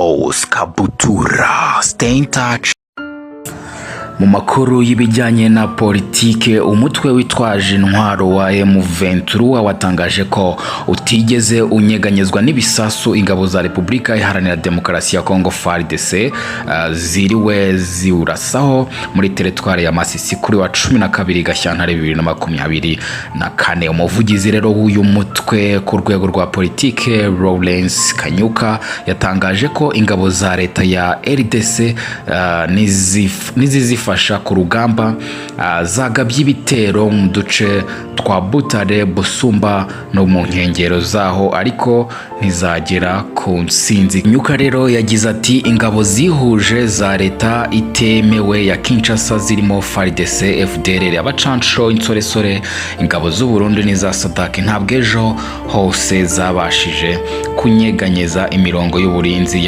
Close Kabutura. Stay in touch. Mu makuru y'ibijyanye na politike, umutwe witwaje intwaro wa M23 watangaje ko utigeze unyeganyezwa n'ibisasu ingabo za Repubulika Iharanira Demokarasi ya Kongo FARDC ziriwe ziurasaho muri teritwari ya Masisi kuri wa 12 Gashyantare 2024. Umuvugizi rero w'uyu mutwe ku rwego rwa politike Lawrence Kanyuka yatangaje ko ingabo za leta ya RDC nizifasha ku rugamba zagabye ibitero mu duce twa Butare, Busumba no mu nkengero zaho, ariko ntizagera ku nsinzi. Nyuka rero yagize ati ingabo zihuje za leta itemewe ya Kinshasa zirimo FARDC, FDLR, abacanco, insoresore, ingabo z'u Burundi n'iza SADC ntabwo ejo hose zabashije kunyeganyeza imirongo y'uburinzi